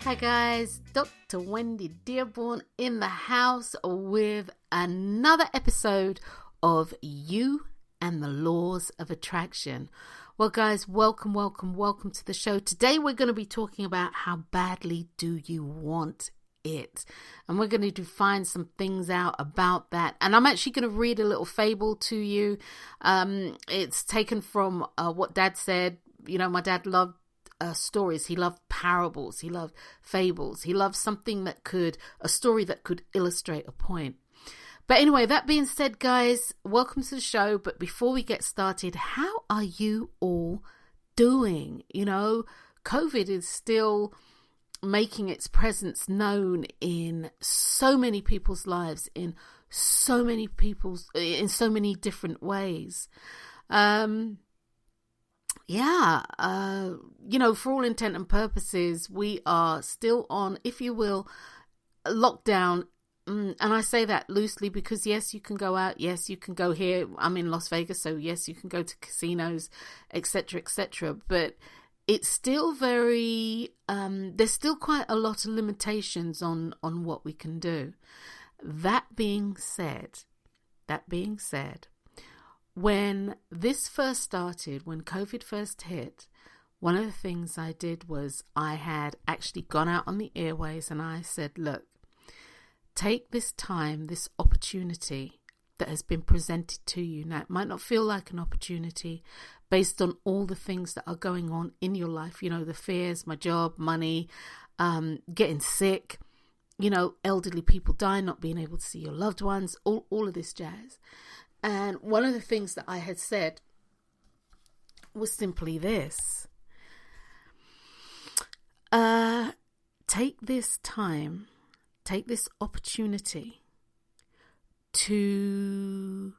Hi guys, Dr. Wendy Dearborne in the house with another episode of You and the Laws of Attraction. Well guys, welcome to the show. Today we're going to be talking about how badly do you want it? And we're going to define some things out about that. And I'm actually going to read a little fable to you. It's taken from what Dad said. You know, my dad loved stories. He loved parables. He loved fables. He loved a story that could illustrate a point. But anyway, that being said, guys, welcome to the show. But before we get started, how are you all doing? You know, COVID is still making its presence known in so many people's lives, in so many different ways. For all intent and purposes, we are still on, if you will, lockdown. And I say that loosely because, yes, you can go out. Yes, you can go here. I'm in Las Vegas, so yes, you can go to casinos, etc., etc. But it's still there's still quite a lot of limitations on what we can do. That being said, when this first started, when COVID first hit, one of the things I did was I had actually gone out on the airways and I said, look, take this time, this opportunity that has been presented to you. Now, it might not feel like an opportunity based on all the things that are going on in your life. You know, the fears, my job, money, getting sick, you know, elderly people dying, not being able to see your loved ones, all of this jazz. And one of the things that I had said was simply this. Take this time, take this opportunity to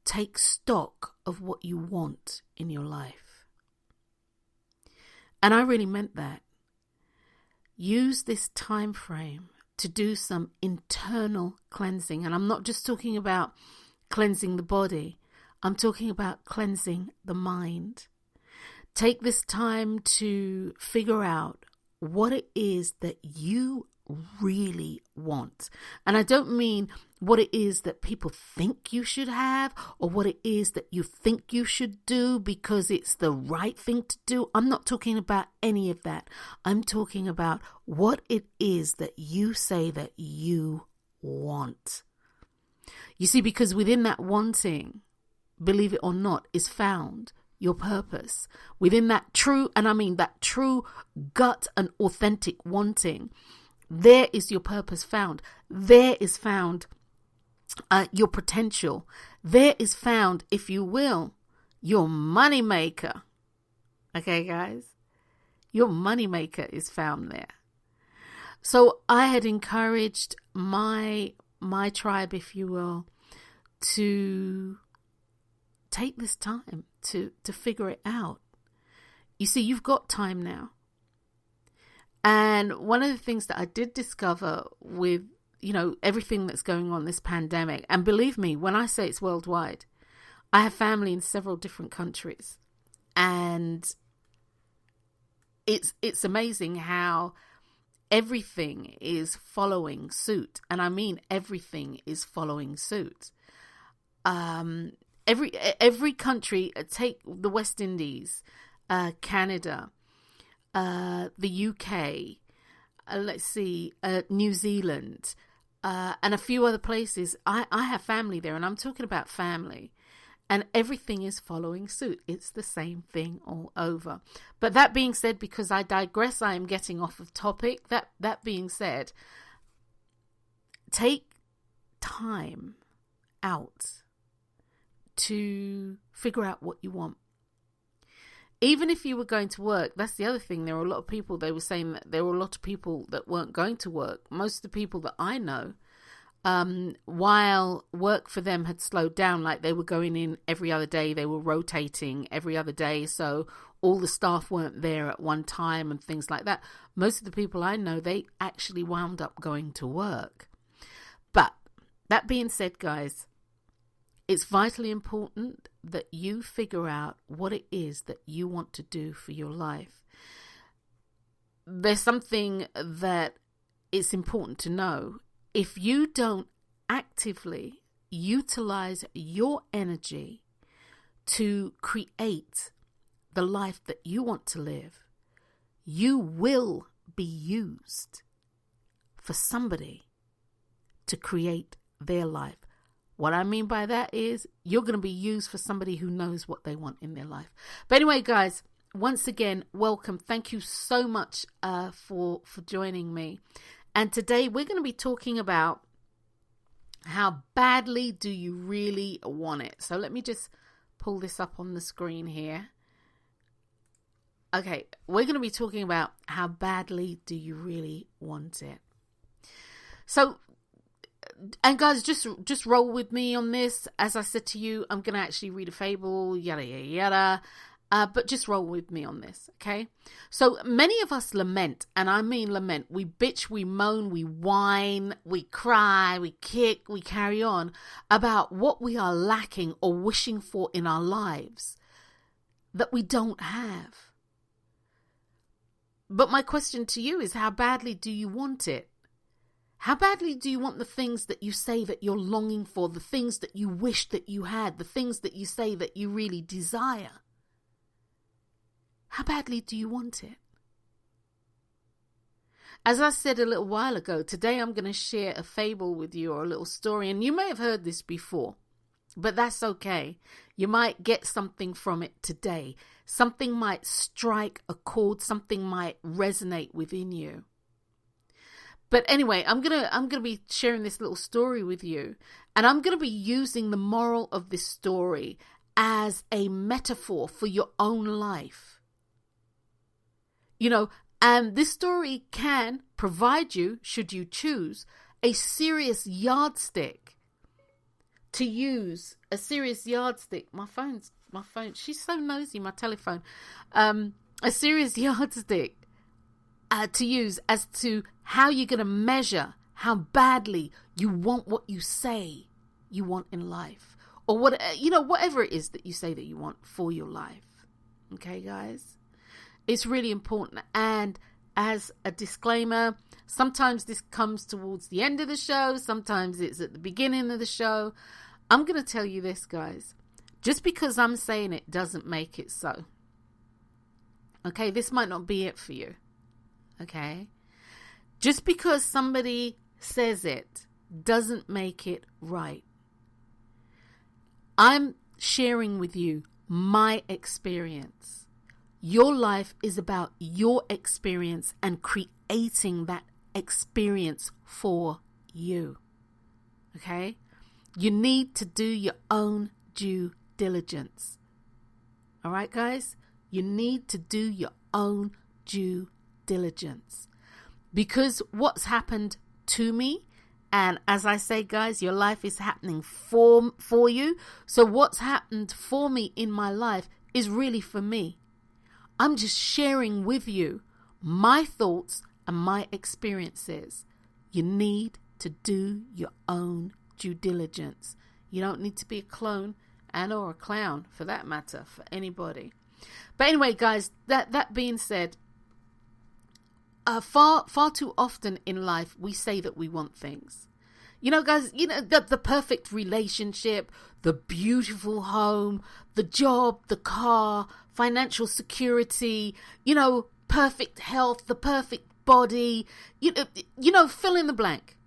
take stock of what you want in your life. And I really meant that. Use this time frame to do some internal cleansing. And I'm not just talking about cleansing the body. I'm talking about cleansing the mind. Take this time to figure out what it is that you really want. And I don't mean what it is that people think you should have or what it is that you think you should do because it's the right thing to do. I'm not talking about any of that. I'm talking about what it is that you say that you want. You see, because within that wanting, believe it or not, is found your purpose. Within that true, and I mean that true gut and authentic wanting, there is your purpose found. There is found your potential. There is found, if you will, your money maker. Okay, guys? Your money maker is found there. So I had encouraged my tribe, if you will, to take this time to figure it out. You see, you've got time now. And one of the things that I did discover with, you know, everything that's going on, this pandemic, and believe me, when I say it's worldwide, I have family in several different countries. And it's amazing how everything is following suit. And I mean, everything is following suit. Every country, take the West Indies, Canada, the UK, New Zealand, and a few other places. I have family there, and I'm talking about family. And everything is following suit. It's the same thing all over. But that being said, because I digress, I am getting off of topic. That being said, take time out to figure out what you want. Even if you were going to work, that's the other thing. There were a lot of people, they were saying that there were a lot of people that weren't going to work. Most of the people that I know, while work for them had slowed down, like they were going in every other day, they were rotating every other day, so all the staff weren't there at one time and things like that. Most of the people I know, they actually wound up going to work. But that being said, guys, it's vitally important that you figure out what it is that you want to do for your life. there's something that it's important to know. If you don't actively utilize your energy to create the life that you want to live, you will be used for somebody to create their life. What I mean by that is you're going to be used for somebody who knows what they want in their life. But anyway, guys, once again, welcome. Thank you so much for joining me. And today we're going to be talking about how badly do you really want it. So let me just pull this up on the screen here. Okay, we're going to be talking about how badly do you really want it. So, and guys, just roll with me on this. As I said to you, I'm going to actually read a fable, yada, yada, yada. But just roll with me on this, okay? So many of us lament, and I mean lament. We bitch, we moan, we whine, we cry, we kick, we carry on about what we are lacking or wishing for in our lives that we don't have. But my question to you is, how badly do you want it? How badly do you want the things that you say that you're longing for, the things that you wish that you had, the things that you say that you really desire? How badly do you want it? As I said a little while ago, today I'm going to share a fable with you, or a little story, and you may have heard this before, but that's okay. You might get something from it today. Something might strike a chord, something might resonate within you. But anyway, I'm gonna be sharing this little story with you, and I'm gonna be using the moral of this story as a metaphor for your own life. You know, and this story can provide you, should you choose, a serious yardstick to use. A serious yardstick. My phone. She's so nosy, my telephone. A serious yardstick to use as to how you're going to measure how badly you want what you say you want in life. Or whatever it is that you say that you want for your life. Okay, guys? It's really important. And as a disclaimer, sometimes this comes towards the end of the show. Sometimes it's at the beginning of the show. I'm going to tell you this, guys. Just because I'm saying it doesn't make it so. Okay, this might not be it for you. Okay? Just because somebody says it doesn't make it right. I'm sharing with you my experience. Your life is about your experience and creating that experience for you. Okay? You need to do your own due diligence. All right, guys? You need to do your own due diligence. Because what's happened to me, and as I say, guys, your life is happening for you. So what's happened for me in my life is really for me. I'm just sharing with you my thoughts and my experiences. You need to do your own due diligence. You don't need to be a clone or a clown, for that matter, for anybody. But anyway, guys, that being said, far too often in life, we say that we want things. You know, guys, the perfect relationship, the beautiful home, the job, the car, financial security, perfect health, the perfect body, fill in the blank.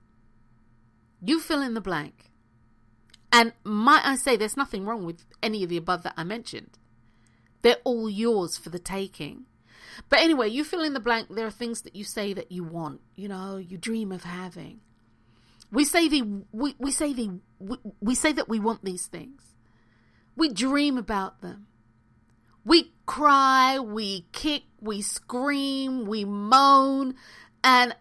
You fill in the blank. And might I say, there's nothing wrong with any of the above that I mentioned. They're all yours for the taking. But anyway, you fill in the blank. There are things that you say that you want, you dream of having. We say that we want these things. We dream about them. We cry, we kick, we scream, we moan, and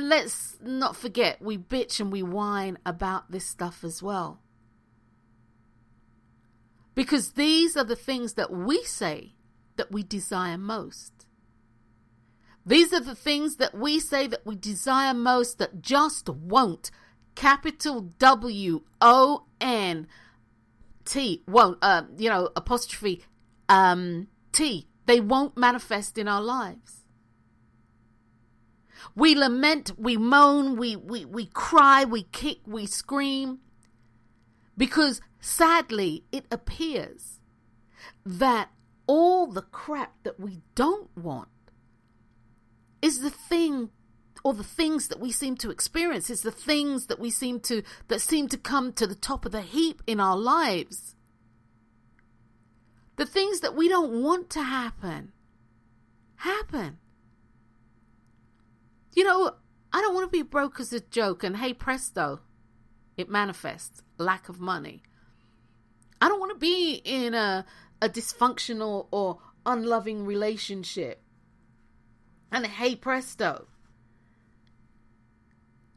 let's not forget, we bitch and we whine about this stuff as well. Because these are the things that we say that we desire most. These are the things that we say that we desire most that just won't. Capital W-O-N-T. Won't. Apostrophe T. They won't manifest in our lives. We lament, we moan, we cry, we kick, we scream. Because sadly, it appears that all the crap that we don't want is the thing, or the things that we seem to experience, is the things that seem to come to the top of the heap in our lives. The things that we don't want to happen. You know, I don't want to be broke as a joke, and hey presto, it manifests. Lack of money. I don't want to be in a dysfunctional or unloving relationship, and hey presto,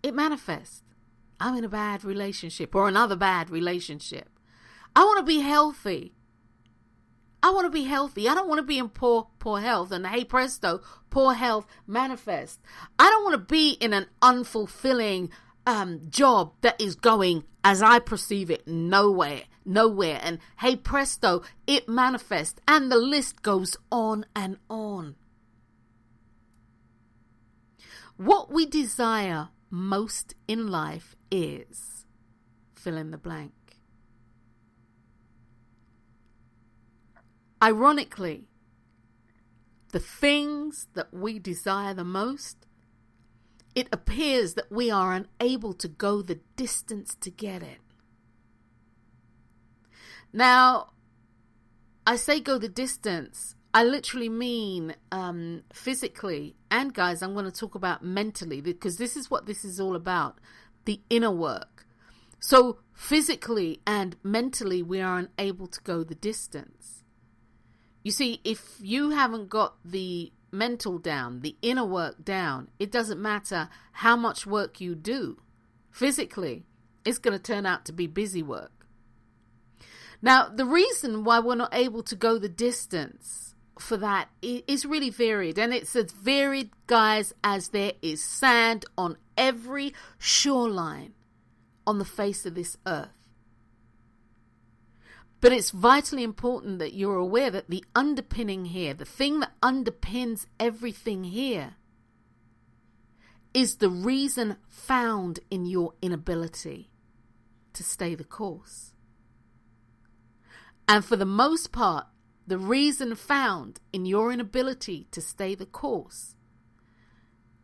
it manifests. I'm in a bad relationship or another bad relationship. I want to be healthy. I don't want to be in poor health, and hey presto, poor health manifest. I don't want to be in an unfulfilling job that is going, as I perceive it, nowhere. And hey presto, it manifests, and the list goes on and on. What we desire most in life is fill in the blank. Ironically, the things that we desire the most, it appears that we are unable to go the distance to get it. Now, I say go the distance, I literally mean physically, and guys, I'm going to talk about mentally, because this is what this is all about, the inner work. So physically and mentally, we are unable to go the distance. You see, if you haven't got the mental down, the inner work down, it doesn't matter how much work you do. Physically, it's going to turn out to be busy work. Now, the reason why we're not able to go the distance for that is really varied. And it's as varied, guys, as there is sand on every shoreline on the face of this earth. But it's vitally important that you're aware that the underpinning here, the thing that underpins everything here, is the reason found in your inability to stay the course. And for the most part, the reason found in your inability to stay the course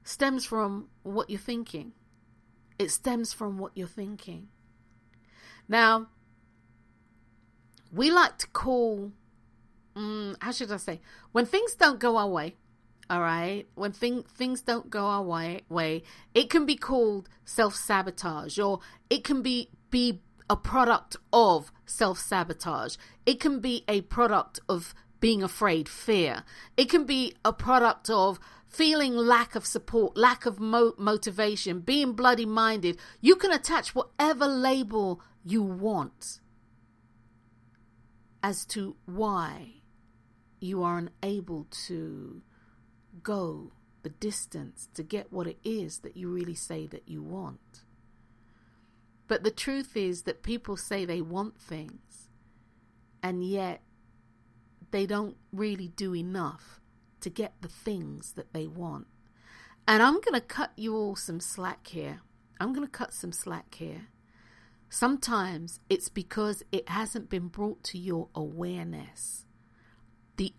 stems from what you're thinking. It stems from what you're thinking. Now, we like to call, how should I say, when things don't go our way, all right, when things don't go our way, it can be called self-sabotage, or it can be a product of self-sabotage. It can be a product of being afraid, fear. It can be a product of feeling lack of support, lack of motivation, being bloody minded. You can attach whatever label you want as to why you are unable to go the distance to get what it is that you really say that you want. But the truth is that people say they want things, and yet they don't really do enough to get the things that they want. And I'm going to cut you all some slack here. Sometimes it's because it hasn't been brought to your awareness. The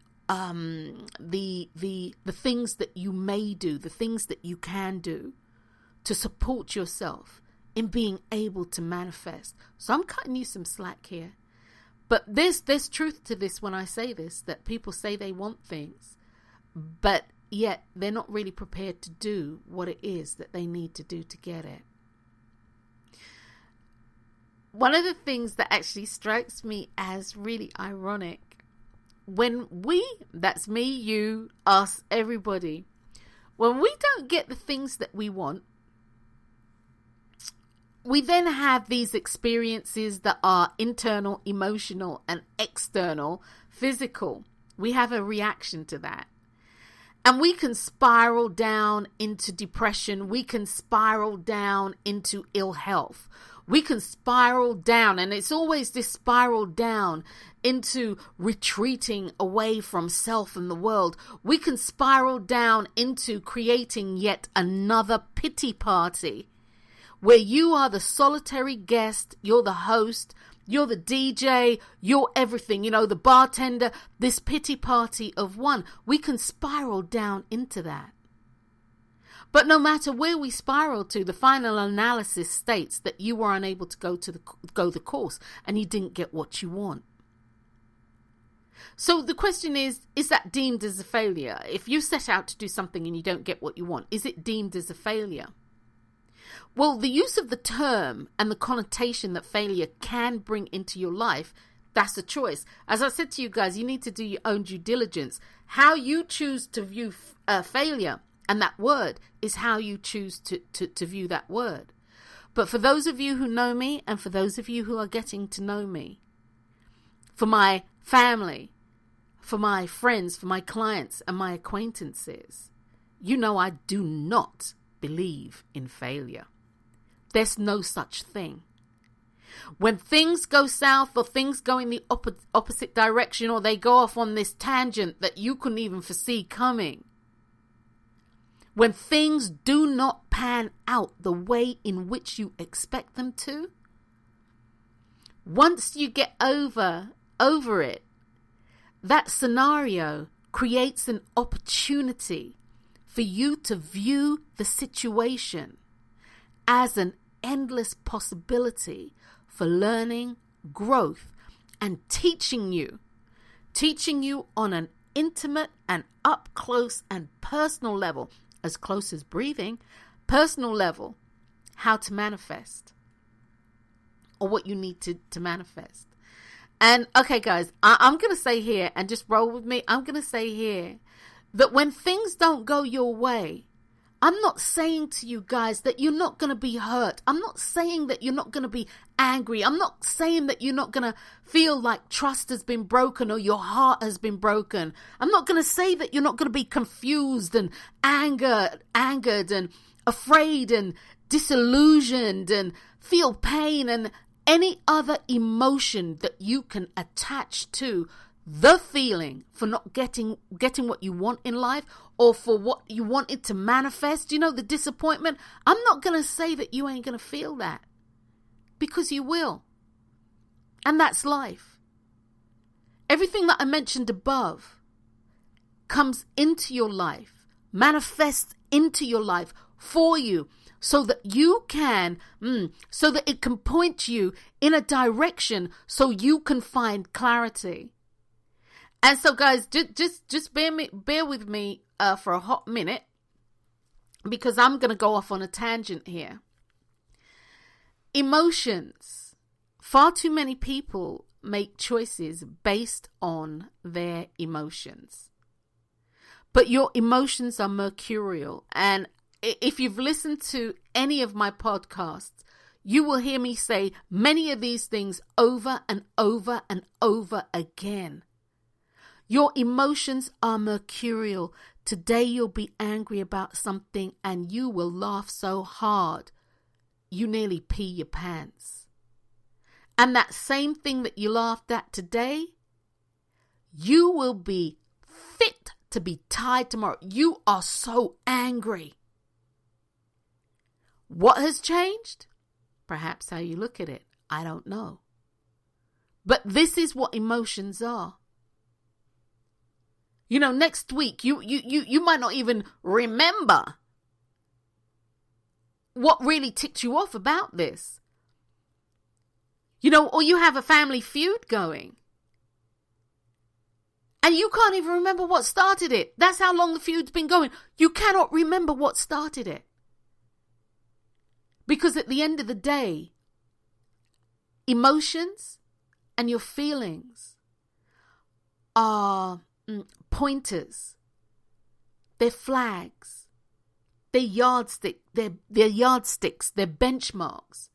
things that you may do, the things that you can do to support yourself in being able to manifest. So I'm cutting you some slack here. But there's truth to this when I say this, that people say they want things, but yet they're not really prepared to do what it is that they need to do to get it. One of the things that actually strikes me as really ironic, when we, that's me, you, us, everybody, when we don't get the things that we want, we then have these experiences that are internal, emotional, and external, physical. We have a reaction to that. And we can spiral down into depression. We can spiral down into ill health. We can spiral down, and it's always this spiral down into retreating away from self and the world. We can spiral down into creating yet another pity party where you are the solitary guest, you're the host, you're the DJ, you're everything, the bartender, this pity party of one. We can spiral down into that. But no matter where we spiral to, the final analysis states that you were unable to go the course and you didn't get what you want. So the question is that deemed as a failure? If you set out to do something and you don't get what you want, is it deemed as a failure? Well, the use of the term and the connotation that failure can bring into your life, that's a choice. As I said to you guys, you need to do your own due diligence. How you choose to view failure and that word is how you choose to view that word. But for those of you who know me, and for those of you who are getting to know me, for my family, for my friends, for my clients and my acquaintances, I do not believe in failure. There's no such thing. When things go south or things go in the opposite direction, or they go off on this tangent that you couldn't even foresee coming, when things do not pan out the way in which you expect them to, once you get over it, that scenario creates an opportunity for you to view the situation as an endless possibility for learning, growth, and teaching you on an intimate and up close and personal level, as close as breathing, personal level, how to manifest or what you need to manifest. And okay, guys, I'm going to say here, and just roll with me, I'm going to say here that when things don't go your way, I'm not saying to you guys that you're not going to be hurt. I'm not saying that you're not going to be angry. I'm not saying that you're not going to feel like trust has been broken or your heart has been broken. I'm not going to say that you're not going to be confused and angered and afraid and disillusioned and feel pain and any other emotion that you can attach to the feeling for not getting what you want in life, or for what you wanted to manifest, the disappointment. I'm not going to say that you ain't going to feel that, because you will. And that's life. Everything that I mentioned above comes into your life, manifests into your life for you, so that you can, so that it can point you in a direction so you can find clarity. And so, guys, just bear with me for a hot minute, because I'm going to go off on a tangent here. Emotions. Far too many people make choices based on their emotions. But your emotions are mercurial. And if you've listened to any of my podcasts, you will hear me say many of these things over and over and over again. Your emotions are mercurial. Today you'll be angry about something and you will laugh so hard you nearly pee your pants. And that same thing that you laughed at today, you will be fit to be tied tomorrow. You are so angry. What has changed? Perhaps how you look at it. I don't know. But this is what emotions are. Next week, you might not even remember what really ticked you off about this. Or you have a family feud going. And you can't even remember what started it. That's how long the feud's been going. You cannot remember what started it. Because at the end of the day, emotions and your feelings are pointers. They're flags. They're yardsticks. They're benchmarks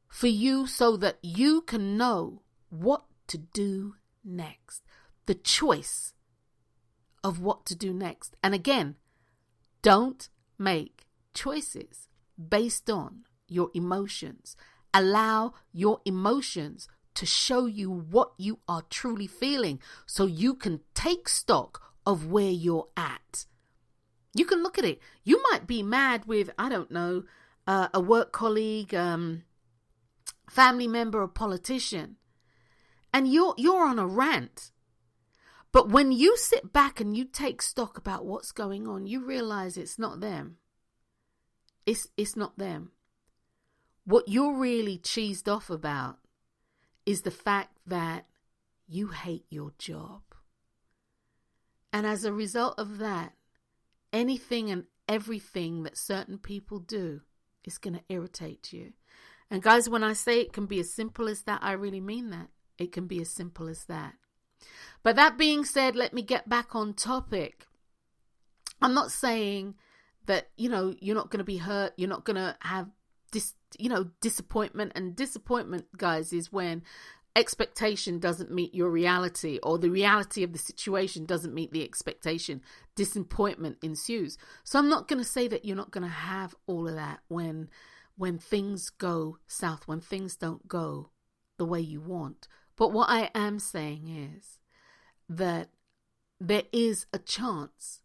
for you, so that you can know what to do next. The choice of what to do next. And again, don't make choices based on your emotions Allow your emotions to show you what you are truly feeling so you can take stock of where you're at. You can look at it. You might be mad with, I don't know, a work colleague, family member, a politician, and you're on a rant. But when you sit back and you take stock about what's going on, you realize it's not them. It's not them. What you're really cheesed off about is the fact that you hate your job. And as a result of that, anything and everything that certain people do is going to irritate you. And guys, when I say it can be as simple as that, I really mean that. It can be as simple as that. But that being said, let me get back on topic. I'm not saying that, you're not going to be hurt. You're not going to have disappointment. And disappointment, guys, is when expectation doesn't meet your reality, or the reality of the situation doesn't meet the expectation. Disappointment ensues. So I'm not going to say that you're not going to have all of that when things go south, when things don't go the way you want. But what I am saying is that there is a chance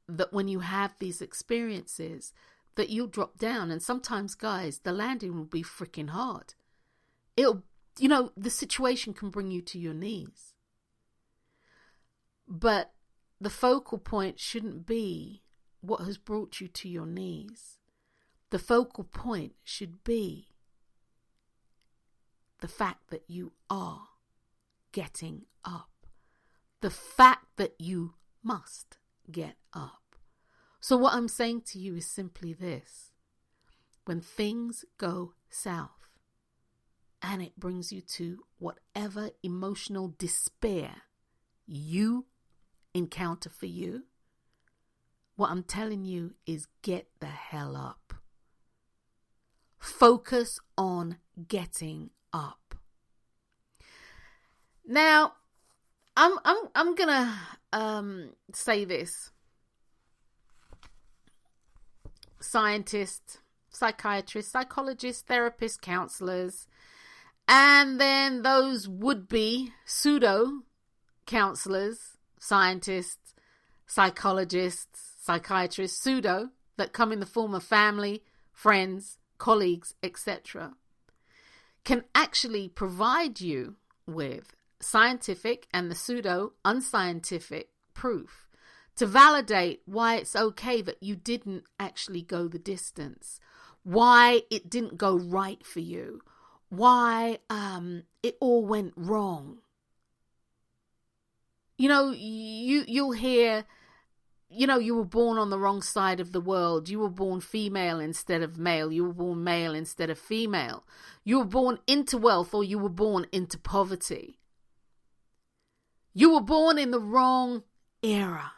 that when you have these experiences that you'll drop down. And sometimes, guys, the landing will be freaking hard. The situation can bring you to your knees. But the focal point shouldn't be what has brought you to your knees. The focal point should be the fact that you are getting up. The fact that you must get up. So what I'm saying to you is simply this. When things go south and it brings you to whatever emotional despair you encounter for you, what I'm telling you is get the hell up. Focus on getting up. Now, I'm gonna say this. Scientists, psychiatrists, psychologists, therapists, counselors, and then those would-be pseudo counselors, scientists, psychologists, psychiatrists, pseudo, that come in the form of family, friends, colleagues, etc., can actually provide you with scientific and the pseudo unscientific proof to validate why it's okay that you didn't actually go the distance, why it didn't go right for you, why it all went wrong. You'll hear, you were born on the wrong side of the world. You were born female instead of male. You were born male instead of female. You were born into wealth, or you were born into poverty. You were born in the wrong era.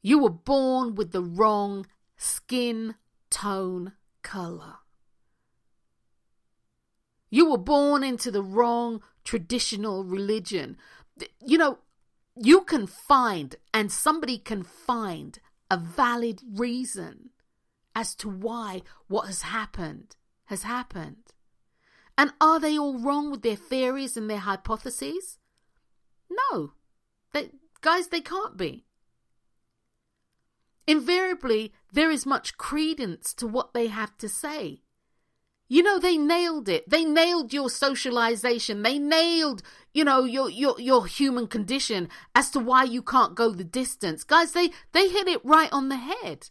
You were born with the wrong skin tone color. You were born into the wrong traditional religion. You can find, and somebody can find, a valid reason as to why what has happened has happened. And are they all wrong with their theories and their hypotheses? No. They can't be. Invariably, there is much credence to what they have to say. They nailed it. They nailed your socialization. They nailed, your human condition as to why you can't go the distance. Guys, they hit it right on the head.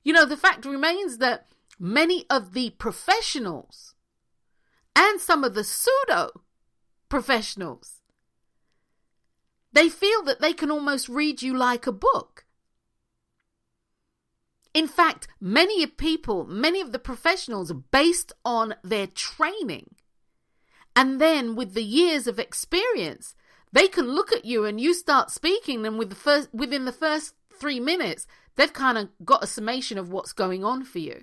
The fact remains that many of the professionals and some of the pseudo professionals, they feel that they can almost read you like a book. In fact, many of the professionals, based on their training, and then with the years of experience, they can look at you and you start speaking, and within the first 3 minutes, they've kind of got a summation of what's going on for you.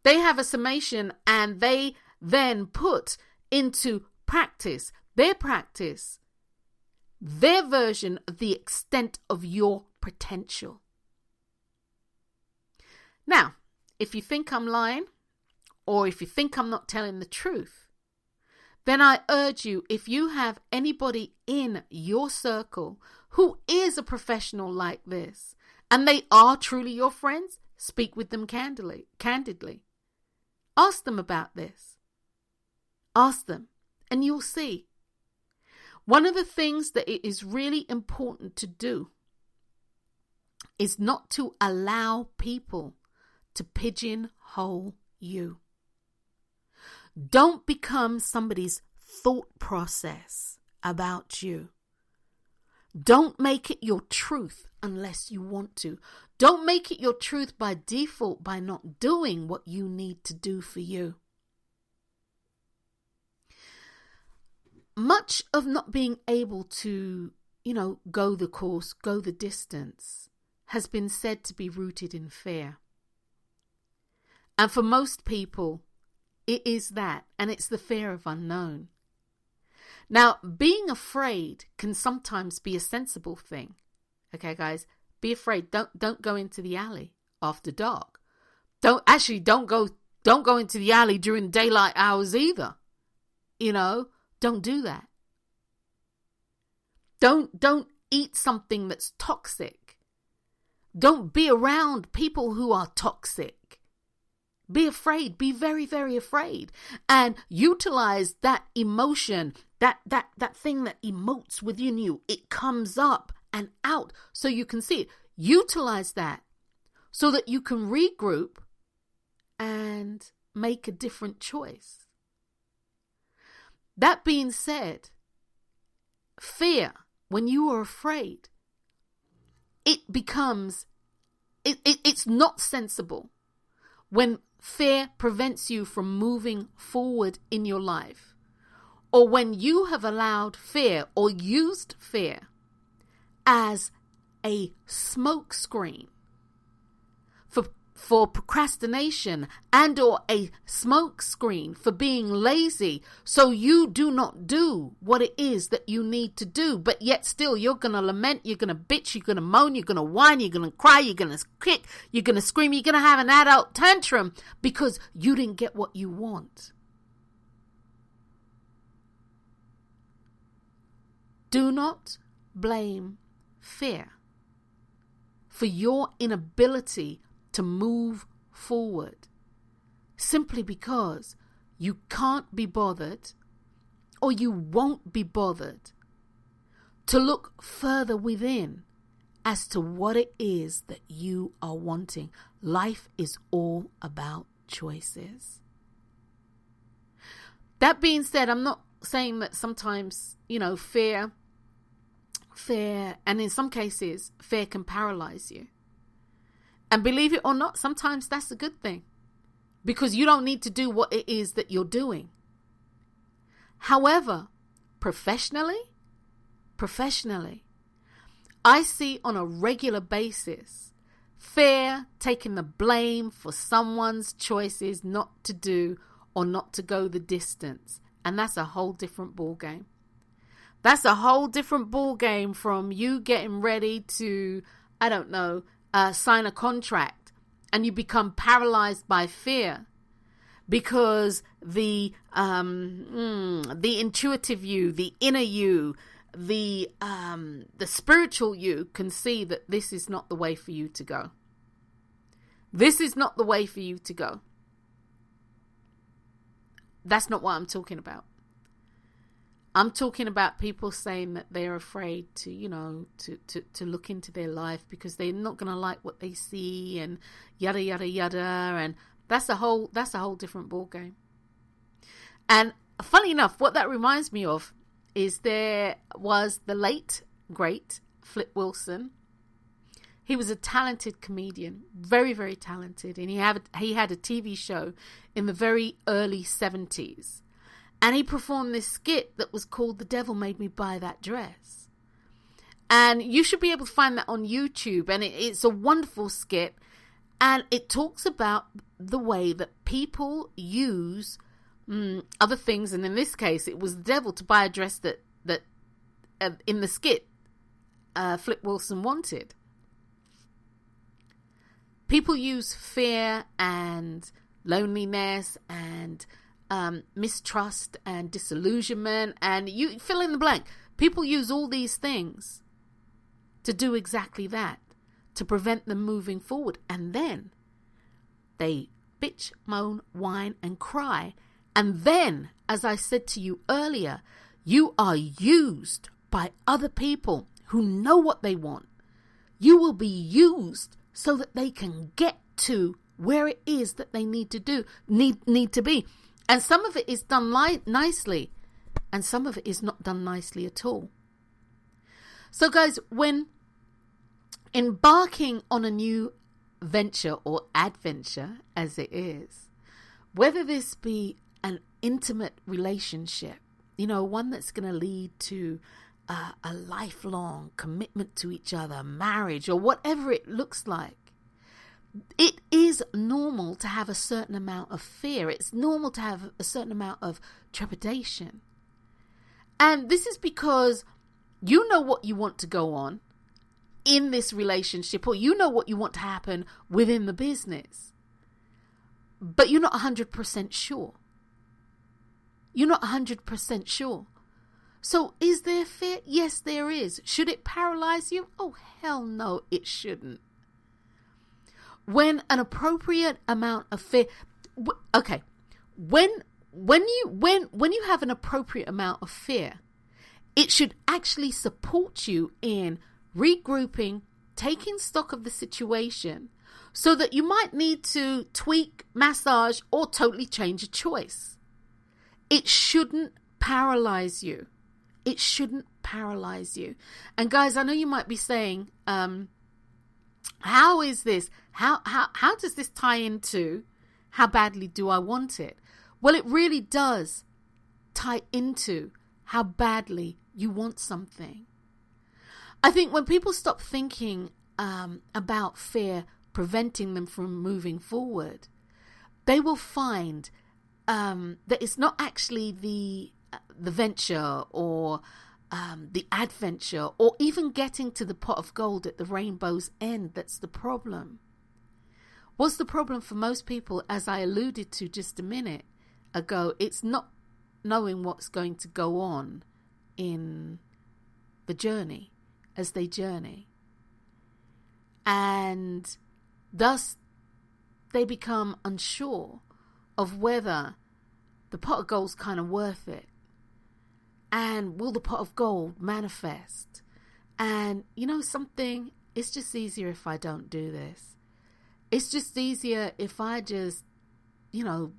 They have a summation, and they then put into practice, their version of the extent of your potential. Now, if you think I'm lying, or if you think I'm not telling the truth, then I urge you, if you have anybody in your circle who is a professional like this, and they are truly your friends, speak with them candidly. Ask them about this. Ask them, and you'll see. One of the things that it is really important to do is not to allow people to pigeonhole you. Don't become somebody's thought process about you. Don't make it your truth unless you want to. Don't make it your truth by default by not doing what you need to do for you. Much of not being able to, go the course, go the distance, has been said to be rooted in fear. And for most people, it is that, and it's the fear of unknown. Now, being afraid can sometimes be a sensible thing. Okay, guys, be afraid. Don't go into the alley after dark. Don't go into the alley during daylight hours either. Don't do that. Don't eat something that's toxic. Don't be around people who are toxic. Be afraid. Be very, very afraid. And utilize that emotion, that thing that emotes within you. It comes up and out so you can see it. Utilize that so that you can regroup and make a different choice. That being said, fear, when you are afraid, it's not sensible when fear prevents you from moving forward in your life, or when you have allowed fear or used fear as a smoke screen for procrastination and or a smoke screen for being lazy, so you do not do what it is that you need to do, but yet still you're going to lament, you're going to bitch, you're going to moan, you're going to whine, you're going to cry, you're going to kick, you're going to scream, you're going to have an adult tantrum because you didn't get what you want. Do not blame fear for your inability to move forward simply because you can't be bothered or you won't be bothered to look further within as to what it is that you are wanting. Life is all about choices. That being said, I'm not saying that sometimes, fear, and in some cases, fear can paralyze you. And believe it or not, sometimes that's a good thing because you don't need to do what it is that you're doing. However, professionally, I see on a regular basis fear taking the blame for someone's choices not to do or not to go the distance. And that's a whole different ball game. That's a whole different ball game from you getting ready to, sign a contract and you become paralyzed by fear because the intuitive you, the inner you, the spiritual you can see that this is not the way for you to go. This is not the way for you to go. That's not what I'm talking about. I'm talking about people saying that they're afraid to look into their life because they're not going to like what they see and yada, yada, yada. And that's a whole different ball game. And funny enough, what that reminds me of is there was the late, great Flip Wilson. He was a talented comedian, very, very talented. And he had a TV show in the very early 70s. And he performed this skit that was called The Devil Made Me Buy That Dress. And you should be able to find that on YouTube. And it's a wonderful skit. And it talks about the way that people use other things. And in this case, it was the devil to buy a dress that in the skit, Flip Wilson wanted. People use fear and loneliness and mistrust and disillusionment, and you fill in the blank. People use all these things to do exactly that, to prevent them moving forward. And then they bitch, moan, whine, and cry. And then, as I said to you earlier, you are used by other people who know what they want. You will be used so that they can get to where it is that they need to be. And some of it is done nicely, and some of it is not done nicely at all. So guys, when embarking on a new venture or adventure, as it is, whether this be an intimate relationship, one that's going to lead to a lifelong commitment to each other, marriage, or whatever it looks like, it is normal to have a certain amount of fear. It's normal to have a certain amount of trepidation. And this is because you know what you want to go on in this relationship, or you know what you want to happen within the business, but you're not 100% sure. You're not 100% sure. So is there fear? Yes, there is. Should it paralyze you? Oh, hell no, it shouldn't. When an appropriate amount of fear, okay, when you have an appropriate amount of fear, it should actually support you in regrouping, taking stock of the situation, so that you might need to tweak, massage, or totally change a choice. It shouldn't paralyze you. It shouldn't paralyze you. And guys, I know you might be saying, how is this? How does this tie into how badly do I want it? Well, it really does tie into how badly you want something. I think when people stop thinking about fear preventing them from moving forward, they will find that it's not actually the venture or the adventure, or even getting to the pot of gold at the rainbow's end that's the problem. What's the problem for most people, as I alluded to just a minute ago? It's not knowing what's going to go on in the journey as they journey. And thus they become unsure of whether the pot of gold's kind of worth it. And will the pot of gold manifest? And something, it's just easier if I don't do this. It's just easier if I just,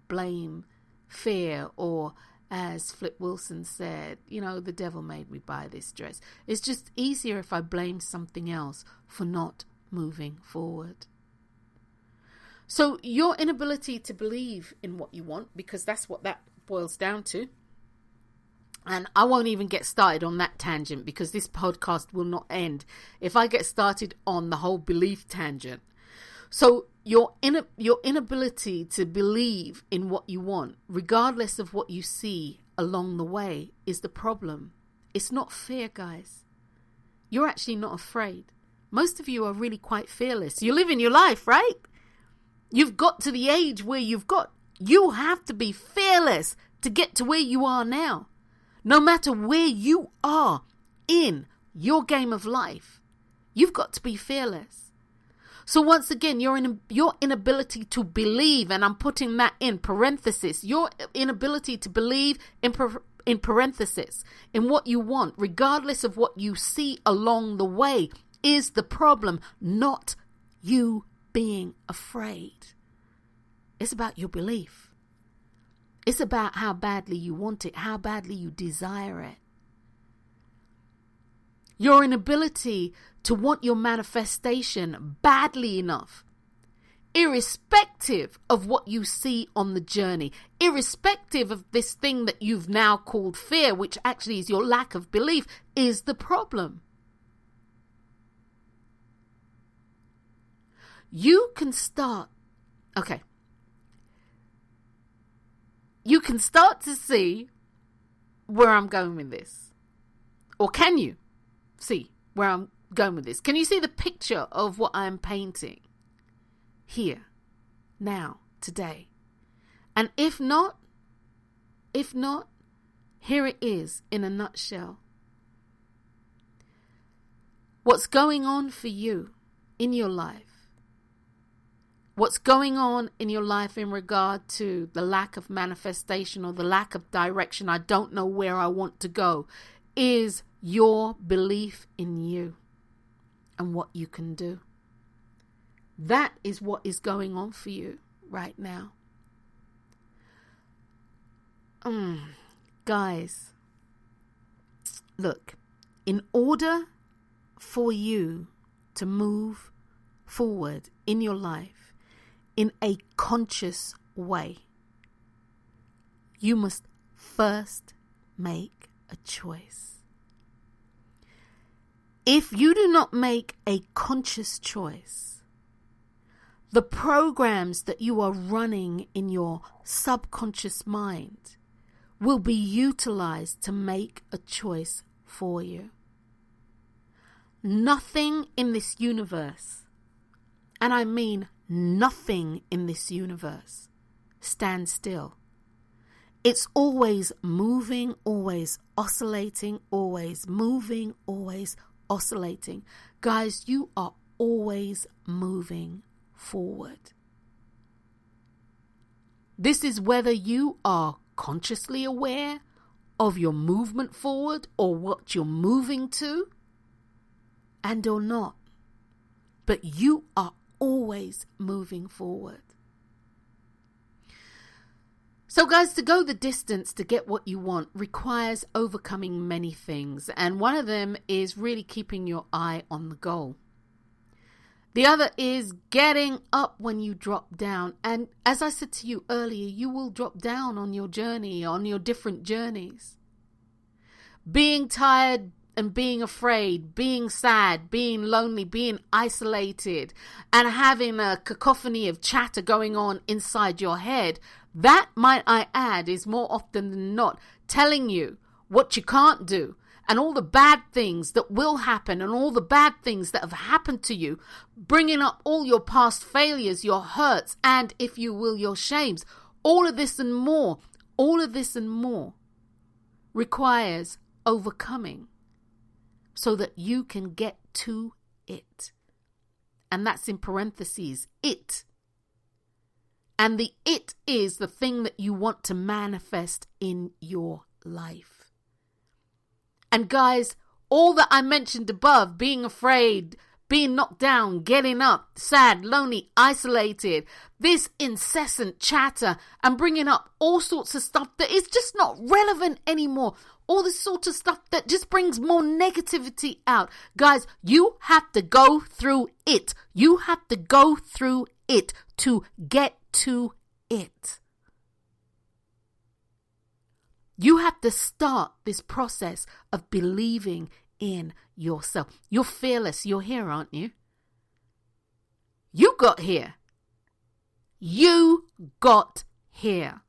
blame fear, or as Flip Wilson said, the devil made me buy this dress. It's just easier if I blame something else for not moving forward. So your inability to believe in what you want, because that's what that boils down to. And I won't even get started on that tangent, because this podcast will not end if I get started on the whole belief tangent. So your inability to believe in what you want, regardless of what you see along the way, is the problem. It's not fear, guys. You're actually not afraid. Most of you are really quite fearless. You're living your life, right? You've got to the age where you have to be fearless to get to where you are now. No matter where you are in your game of life, you've got to be fearless. So once again, your inability to believe, and I'm putting that in parenthesis, your inability to believe in parenthesis in what you want, regardless of what you see along the way, is the problem, not you being afraid. It's about your belief. It's about how badly you want it, how badly you desire it. Your inability to want your manifestation badly enough, irrespective of what you see on the journey, irrespective of this thing that you've now called fear, which actually is your lack of belief, is the problem. You can start to see where I'm going with this. Or can you see where I'm going with this? Can you see the picture of what I'm painting? here, now, today. And if not, here it is in a nutshell. What's going on for you in your life? What's going on in your life in regard to the lack of manifestation or the lack of direction? I don't know where I want to go. Is your belief in you and what you can do. That is what is going on for you right now. Guys, look, in order for you to move forward in your life in a conscious way, you must first make a choice. If you do not make a conscious choice, the programs that you are running in your subconscious mind will be utilized to make a choice for you. Nothing in this universe, and I mean nothing in this universe, stands still. It's always moving, always oscillating, always moving, always oscillating. Guys, you are always moving forward. This is whether you are consciously aware of your movement forward or what you're moving to, and or not. But you are always moving forward. So guys, to go the distance to get what you want requires overcoming many things. And one of them is really keeping your eye on the goal. The other is getting up when you drop down. And as I said to you earlier, you will drop down on your journey, on your different journeys. Being tired and being afraid, being sad, being lonely, being isolated, and having a cacophony of chatter going on inside your head, that, might I add, is more often than not telling you what you can't do and all the bad things that will happen and all the bad things that have happened to you, bringing up all your past failures, your hurts, and, if you will, your shames. All of this and more requires overcoming so that you can get to it. And that's in parentheses, it. And the it is the thing that you want to manifest in your life. And guys, all that I mentioned above, being afraid, being knocked down, getting up, sad, lonely, isolated, this incessant chatter and bringing up all sorts of stuff that is just not relevant anymore. All this sort of stuff that just brings more negativity out. Guys, you have to go through it. You have to go through it to get to it. You have to start this process of believing in yourself. You're fearless. You're here, aren't you? You got here. You got here.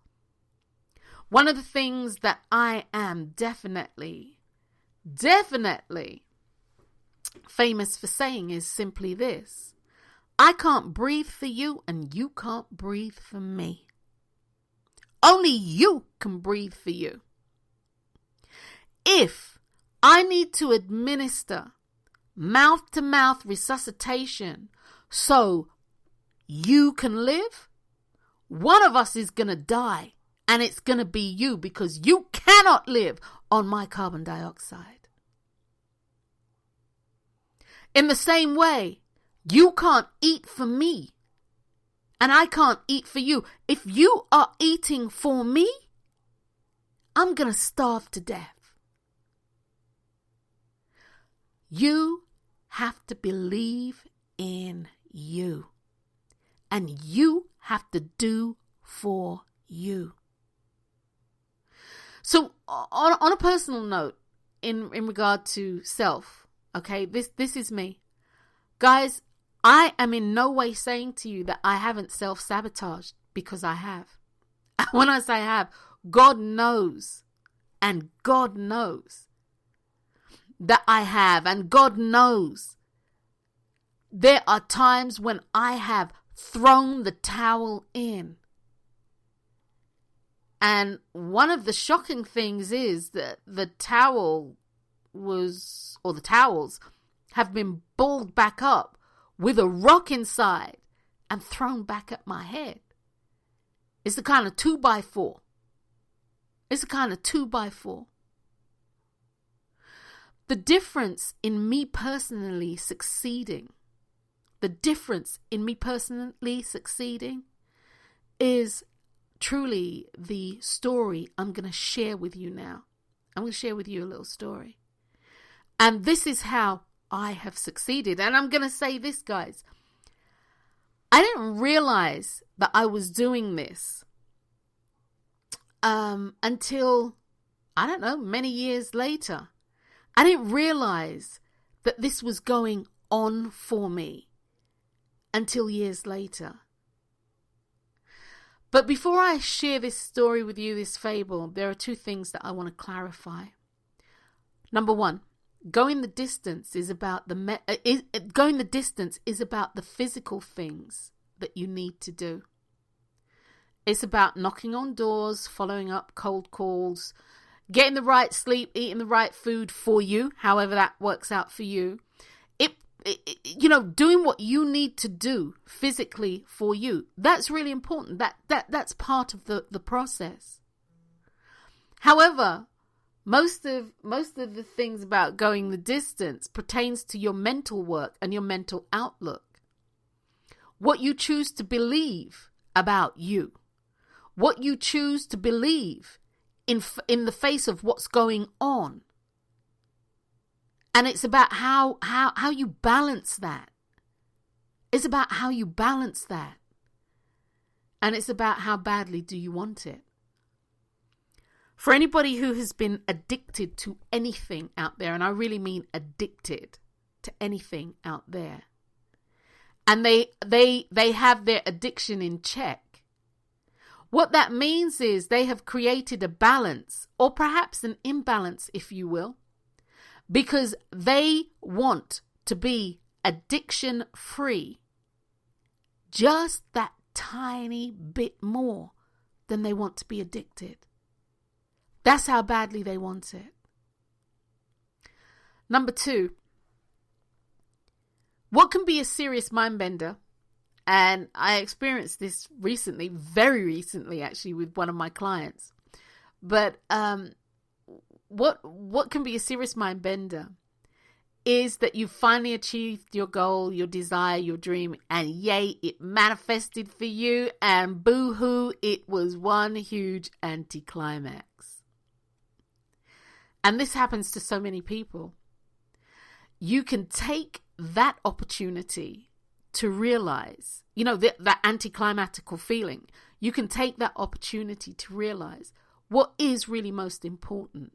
One of the things that I am definitely famous for saying is simply this: I can't breathe for you and you can't breathe for me. Only you can breathe for you. If I need to administer mouth-to-mouth resuscitation so you can live, one of us is going to die, and it's going to be you, because you cannot live on my carbon dioxide. In the same way, you can't eat for me, and I can't eat for you. If you are eating for me, I'm going to starve to death. You have to believe in you, and you have to do for you. So on a personal note, in regard to self, okay, this is me. Guys, I am in no way saying to you that I haven't self-sabotaged, because I have. When I say I have, God knows, and God knows that I have, and God knows there are times when I have thrown the towel in. And one of the shocking things is that the towels have been balled back up with a rock inside and thrown back at my head. It's the kind of 2x4. It's the kind of 2x4. The difference in me personally succeeding, is truly the story I'm going to share with you now. I'm going to share with you a little story. And this is how I have succeeded. And I'm going to say this, guys. I didn't realize that I was doing this until, I don't know, many years later. I didn't realize that this was going on for me until years later. But before I share this story with you, this fable, there are two things that I want to clarify. Number one, going the distance is about the physical things that you need to do. It's about knocking on doors, following up cold calls, getting the right sleep, eating the right food for you, however that works out for you. Doing what you need to do physically for you. That's really important. That's part of the process. However, most of the things about going the distance pertains to your mental work and your mental outlook. What you choose to believe about you. What you choose to believe in the face of what's going on. And it's about how you balance that. It's about how you balance that. And it's about how badly do you want it. For anybody who has been addicted to anything out there, and I really mean addicted to anything out there, and they have their addiction in check, what that means is they have created a balance, or perhaps an imbalance, if you will, because they want to be addiction free just that tiny bit more than they want to be addicted. That's how badly they want it. Number two, what can be a serious mind bender? And I experienced this recently, very recently actually, with one of my clients. But what can be a serious mind bender is that you finally achieved your goal, your desire, your dream, and yay, it manifested for you, and boo-hoo, it was one huge anticlimax. And this happens to so many people. You can take that opportunity to realize, that anticlimactical feeling. You can take that opportunity to realize what is really most important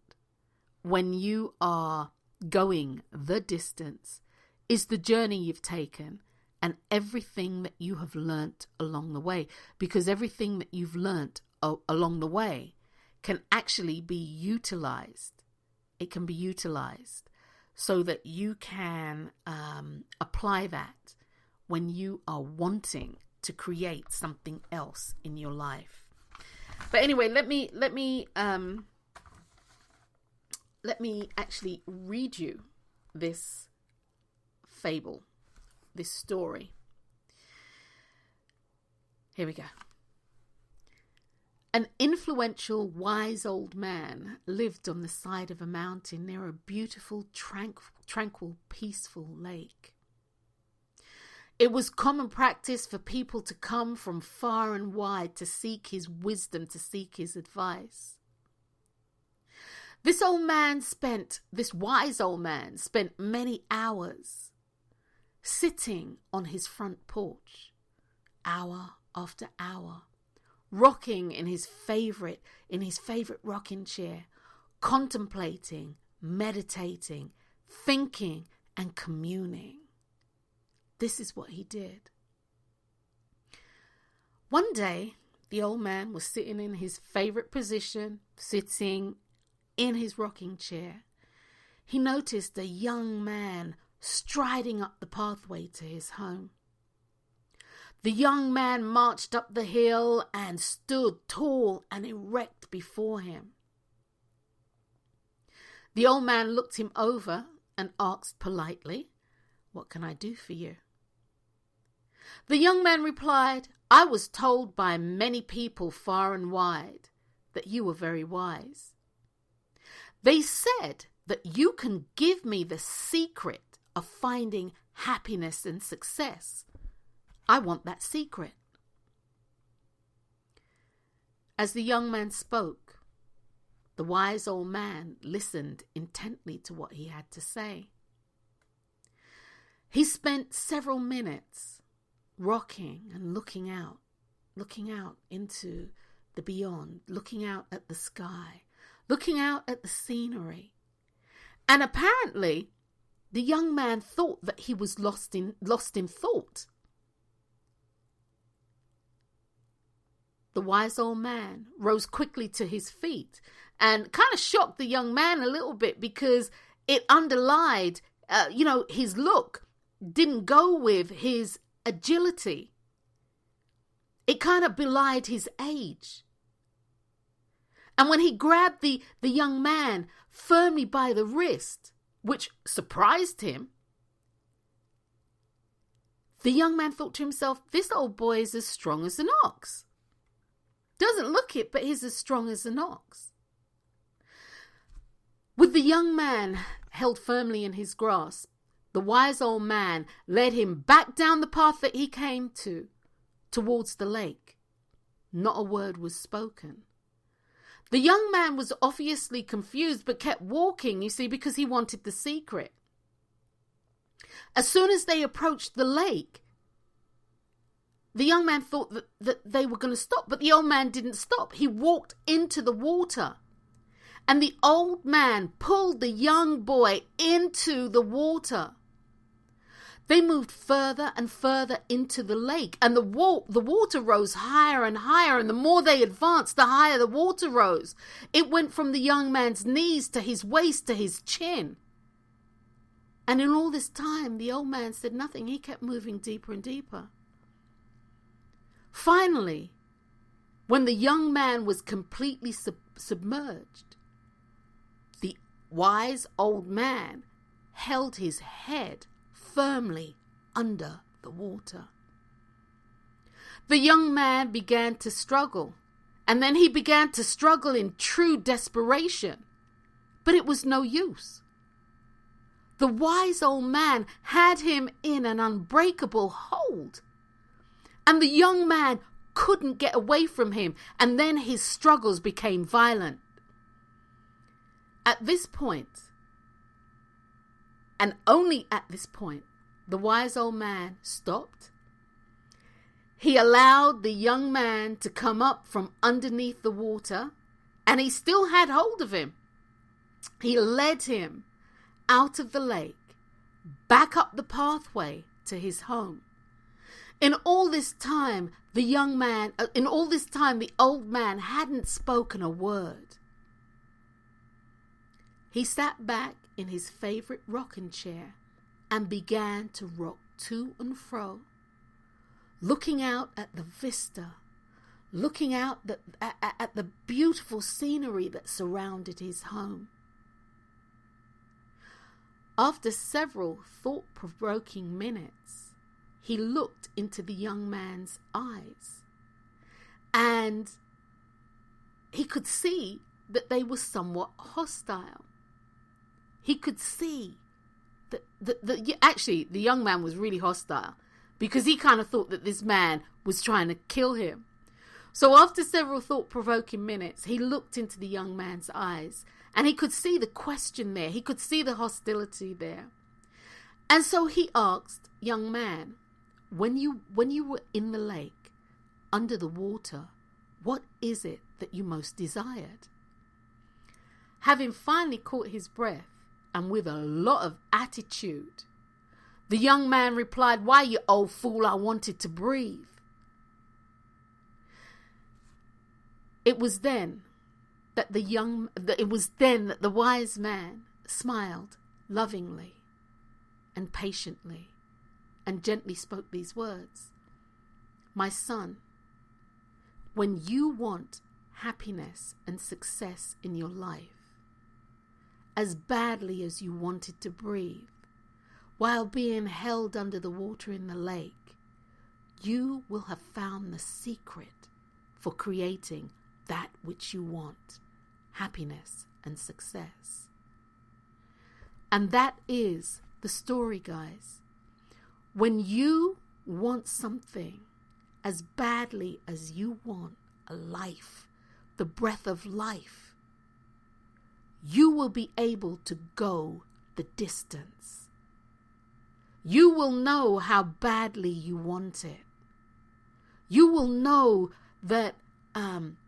when you are going the distance is the journey you've taken and everything that you have learnt along the way. Because everything that you've learnt along the way can actually be utilized. It can be utilized so that you can apply that when you are wanting to create something else in your life. But anyway, let me actually read you this fable, this story. Here we go. An influential, wise old man lived on the side of a mountain near a beautiful, tranquil, peaceful lake. It was common practice for people to come from far and wide to seek his wisdom, to seek his advice. This wise old man spent many hours sitting on his front porch, hour after hour, rocking in his favorite rocking chair, contemplating, meditating, thinking, and communing. This is what he did. One day, the old man was sitting in his favorite position, sitting in his rocking chair. He noticed a young man striding up the pathway to his home. The young man marched up the hill and stood tall and erect before him. The old man looked him over and asked politely, "What can I do for you?" The young man replied, "I was told by many people far and wide that you were very wise. They said that you can give me the secret of finding happiness and success. I want that secret." As the young man spoke, the wise old man listened intently to what he had to say. He spent several minutes rocking and looking out into the beyond, looking out at the sky, looking out at the scenery. And apparently, the young man thought that he was lost in thought. The wise old man rose quickly to his feet and kind of shocked the young man a little bit, because it underlined, his look didn't go with his agility. It kind of belied his age. And when he grabbed the young man firmly by the wrist, which surprised him, the young man thought to himself, "This old boy is as strong as an ox. Doesn't look it, but he's as strong as an ox." With the young man held firmly in his grasp, the wise old man led him back down the path that he came towards the lake. Not a word was spoken. The young man was obviously confused, but kept walking, you see, because he wanted the secret. As soon as they approached the lake, the young man thought that they were going to stop, but the old man didn't stop. He walked into the water, and the old man pulled the young boy into the water. They moved further and further into the lake, and the water rose higher and higher, and the more they advanced, the higher the water rose. It went from the young man's knees to his waist to his chin. And in all this time, the old man said nothing. He kept moving deeper and deeper. Finally, when the young man was completely submerged, the wise old man held his head firmly under the water. The young man began to struggle, and then he began to struggle in true desperation, but it was no use. The wise old man had him in an unbreakable hold, and the young man couldn't get away from him, and then his struggles became violent. At this point, and only at this point, the wise old man stopped. He allowed the young man to come up from underneath the water, and he still had hold of him. He led him out of the lake, back up the pathway to his home. In all this time, the old man hadn't spoken a word. He sat back in his favorite rocking chair and began to rock to and fro, looking out at the vista, looking out at the beautiful scenery that surrounded his home. After several thought-provoking minutes, he looked into the young man's eyes, and he could see that they were somewhat hostile. He could see that actually the young man was really hostile, because he kind of thought that this man was trying to kill him. So after several thought-provoking minutes, he looked into the young man's eyes, and he could see the question there. He could see the hostility there. And so he asked, "Young man, when you were in the lake, under the water, what is it that you most desired?" Having finally caught his breath, and with a lot of attitude, the young man replied, "Why, you old fool, I wanted to breathe." It was then that the wise man smiled lovingly, and patiently and gently spoke these words. my son, when you want happiness and success in your life as badly as you wanted to breathe while being held under the water in the lake, you will have found the secret for creating that which you want, happiness and success. And that is the story, guys. When you want something as badly as you want a life, the breath of life, you will be able to go the distance. You will know how badly you want it. You will know that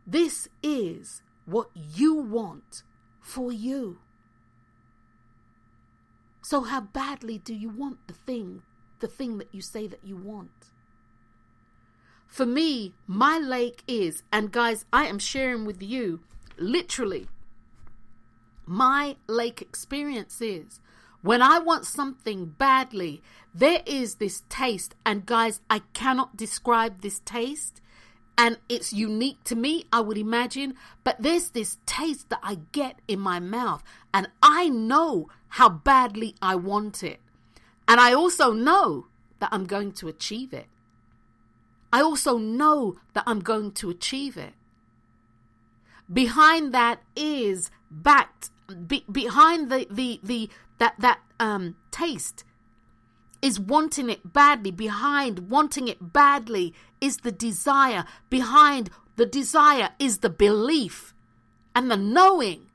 this is what you want for you. So how badly do you want the thing that you say that you want? For me, my lake is, and guys, I am sharing with you, literally, my lake experience is, when I want something badly, there is this taste, and guys, I cannot describe this taste, and it's unique to me, I would imagine, but there's this taste that I get in my mouth, and I know how badly I want it. And I also know that I'm going to achieve it. I also know that I'm going to achieve it. Behind that is behind that taste is wanting it badly. Behind wanting it badly is the desire. Behind the desire is the belief and the knowing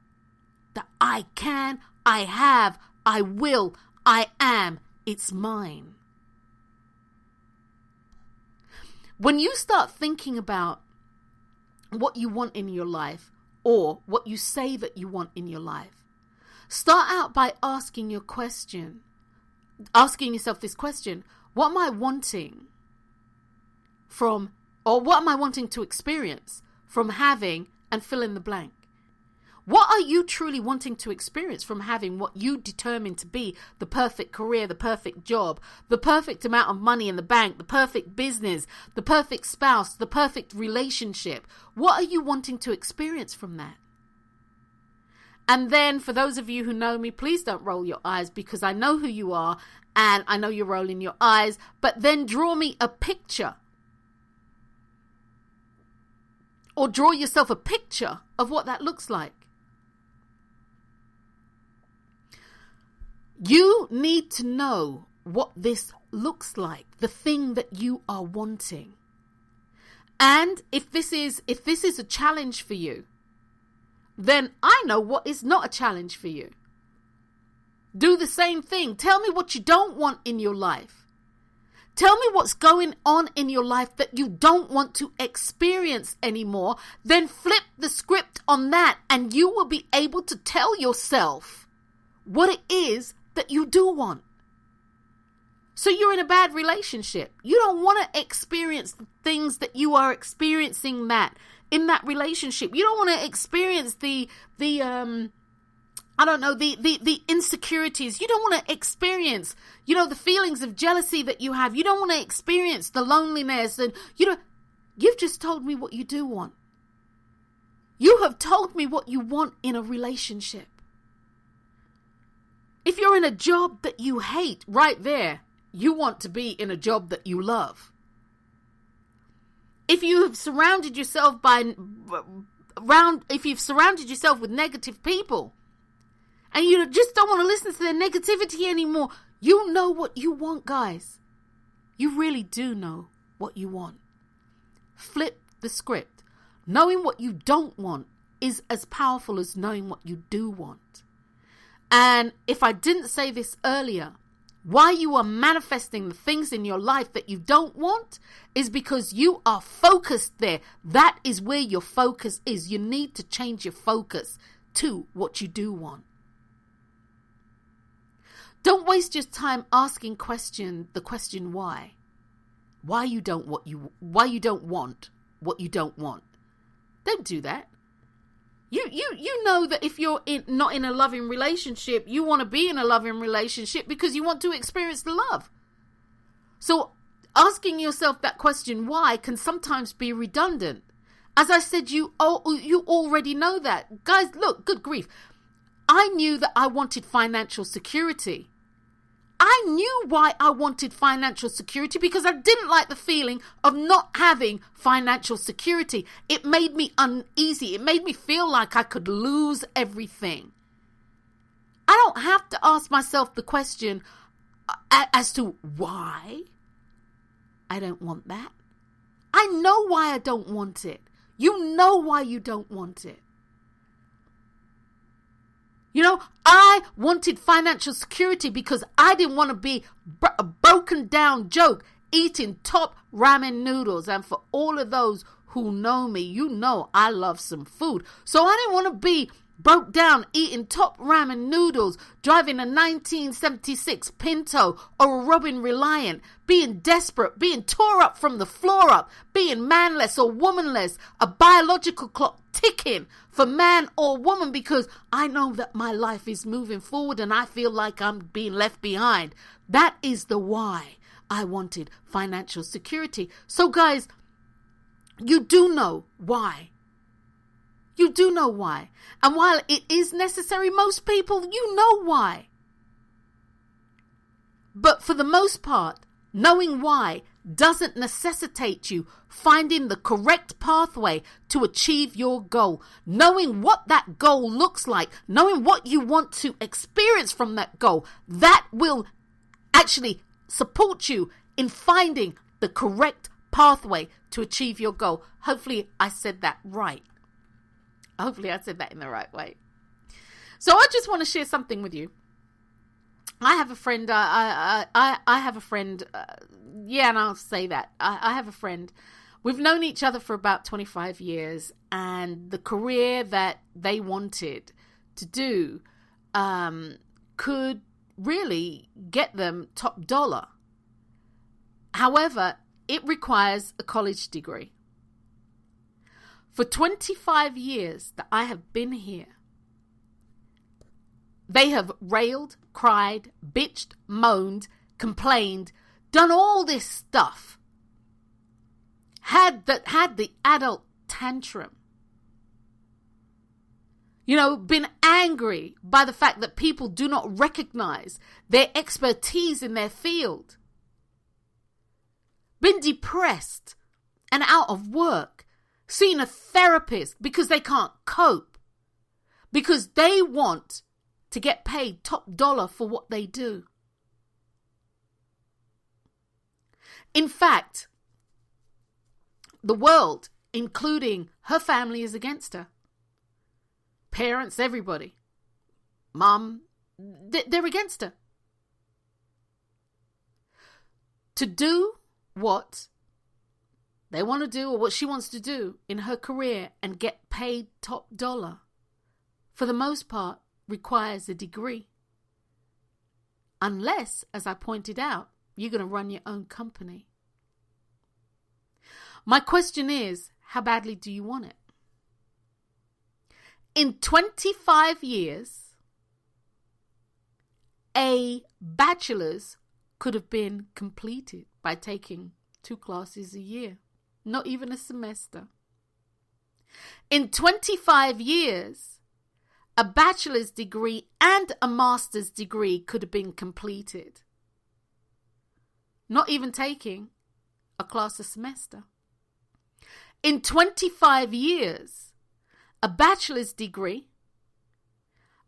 that I can, I have, I will, I am, it's mine. When you start thinking about what you want in your life or what you say that you want in your life, start out by asking yourself this question: what am I wanting from, or what am I wanting to experience from having, and fill in the blank? What are you truly wanting to experience from having what you determine to be the perfect career, the perfect job, the perfect amount of money in the bank, the perfect business, the perfect spouse, the perfect relationship? What are you wanting to experience from that? And then for those of you who know me, please don't roll your eyes, because I know who you are and I know you're rolling your eyes, but then draw me a picture. Or draw yourself a picture of what that looks like. You need to know what this looks like, the thing that you are wanting. And if this is a challenge for you, then I know what is not a challenge for you. Do the same thing. Tell me what you don't want in your life. Tell me what's going on in your life that you don't want to experience anymore. Then flip the script on that, and you will be able to tell yourself what it is that you do want. So you're in a bad relationship. You don't want to experience the things that you are experiencing in that relationship. You don't want to experience the insecurities. You don't want to experience, the feelings of jealousy that you have. You don't want to experience the loneliness. And you've just told me what you do want. You have told me what you want in a relationship. If you're in a job that you hate, right there, you want to be in a job that you love. If you have surrounded yourself with negative people, and you just don't want to listen to their negativity anymore, you know what you want, guys. You really do know what you want. Flip the script. Knowing what you don't want is as powerful as knowing what you do want. And if I didn't say this earlier, why you are manifesting the things in your life that you don't want is because you are focused there. That is where your focus is. You need to change your focus to what you do want. Don't waste your time asking the question why. Why you don't want what you don't want. Don't do that. You know that if you're not in a loving relationship, you want to be in a loving relationship because you want to experience the love. So asking yourself that question, why, can sometimes be redundant. As I said, you already know that. Guys, look, good grief. I knew that I wanted financial security. I knew why I wanted financial security, because I didn't like the feeling of not having financial security. It made me uneasy. It made me feel like I could lose everything. I don't have to ask myself the question as to why I don't want that. I know why I don't want it. You know why you don't want it. You know, I wanted financial security because I didn't want to be a broken down joke eating top ramen noodles. And for all of those who know me, you know I love some food. So I didn't want to be broke down eating top ramen noodles, driving a 1976 Pinto or a Robin Reliant, being desperate, being tore up from the floor up, being manless or womanless, a biological clock ticking for man or woman, because I know that my life is moving forward and I feel like I'm being left behind. That is the why I wanted financial security. So guys, you do know why. You do know why. And while it is necessary, most people, you know why. But for the most part, knowing why doesn't necessitate you finding the correct pathway to achieve your goal. Knowing what that goal looks like, knowing what you want to experience from that goal, that will actually support you in finding the correct pathway to achieve your goal. Hopefully I said that right. Hopefully I said that in the right way. So I just want to share something with you. I have a friend, I have a friend, and I'll say that. I have a friend. We've known each other for about 25 years, and the career that they wanted to do could really get them top dollar. However, it requires a college degree. For 25 years that I have been here, they have railed, cried, bitched, moaned, complained, done all this stuff. Had the adult tantrum. You know, been angry by the fact that people do not recognize their expertise in their field. Been depressed and out of work. Seen a therapist because they can't cope. Because they want to get paid top dollar for what they do. In fact, the world, including her family, is against her. Parents, everybody. Mom, they're against her. To do what they want to do, or what she wants to do in her career and get paid top dollar, for the most part, requires a degree. Unless, as I pointed out, you're going to run your own company. My question is, how badly do you want it? In 25 years, a bachelor's could have been completed by taking 2 classes a year. Not even a semester. In 25 years, a bachelor's degree and a master's degree could have been completed. Not even taking a class a semester. In 25 years, a bachelor's degree,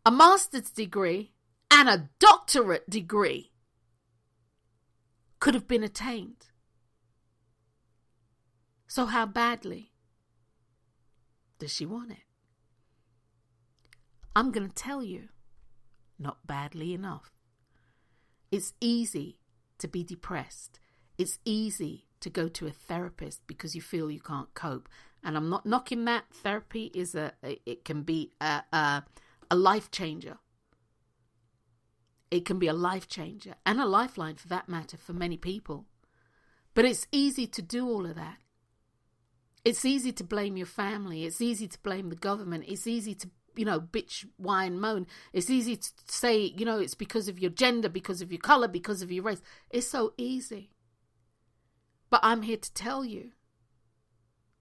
a master's degree, and a doctorate degree could have been attained. So how badly does she want it? I'm going to tell you, not badly enough. It's easy to be depressed. It's easy to go to a therapist because you feel you can't cope. And I'm not knocking that. Therapy it can be a life changer. It can be a life changer and a lifeline for that matter for many people. But it's easy to do all of that. It's easy to blame your family. It's easy to blame the government. It's easy to, bitch, whine, moan. It's easy to say, it's because of your gender, because of your color, because of your race. It's so easy. But I'm here to tell you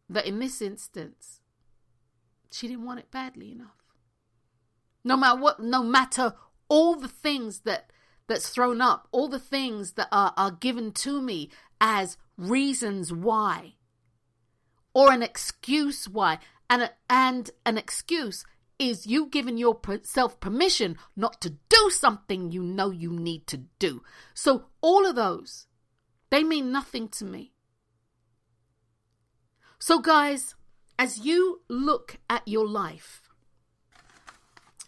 that in this instance, she didn't want it badly enough. No matter what, no matter all the things that's thrown up, all the things that are given to me as reasons why, or an excuse why, and an excuse is you giving yourself permission not to do something you know you need to do. So all of those, they mean nothing to me. So guys, as you look at your life,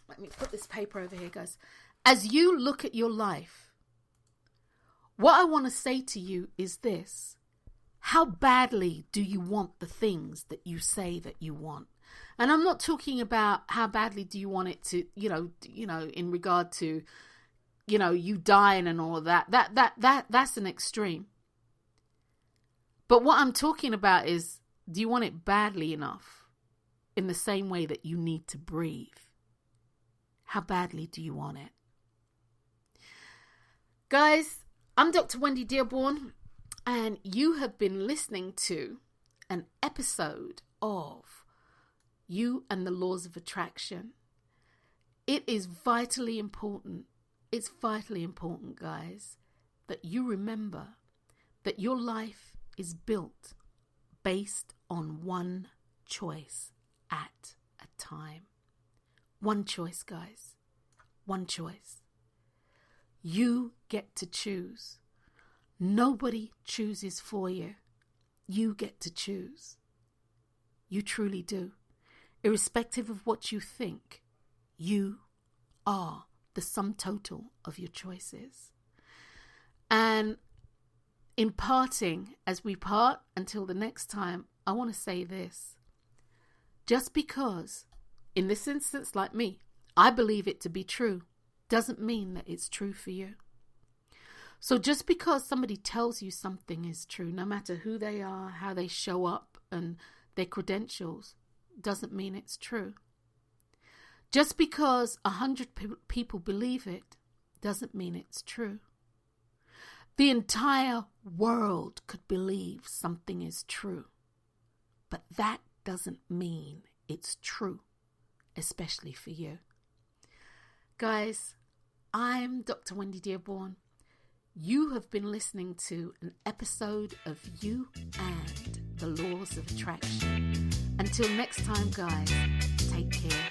let me put this paper over here, guys. As you look at your life, what I want to say to you is this. How badly do you want the things that you say that you want? And I'm not talking about how badly do you want it to, in regard to, you dying and all of that. That's an extreme. But what I'm talking about is, do you want it badly enough in the same way that you need to breathe? How badly do you want it? Guys, I'm Dr. Wendy Dearborne, and you have been listening to an episode of You and the Laws of Attraction. It is vitally important. It's vitally important, guys, that you remember that your life is built based on one choice at a time. One choice, guys. One choice. You get to choose. Nobody chooses for you. You get to choose. You truly do. Irrespective of what you think, you are the sum total of your choices. And in parting, as we part until the next time, I want to say this. Just because, in this instance, like me, I believe it to be true, doesn't mean that it's true for you. So just because somebody tells you something is true, no matter who they are, how they show up, and their credentials, doesn't mean it's true. Just because 100 people believe it, doesn't mean it's true. The entire world could believe something is true, but that doesn't mean it's true, especially for you. Guys, I'm Dr. Wendy Dearborne. You have been listening to an episode of You and the Laws of Attraction. Until next time, guys, take care.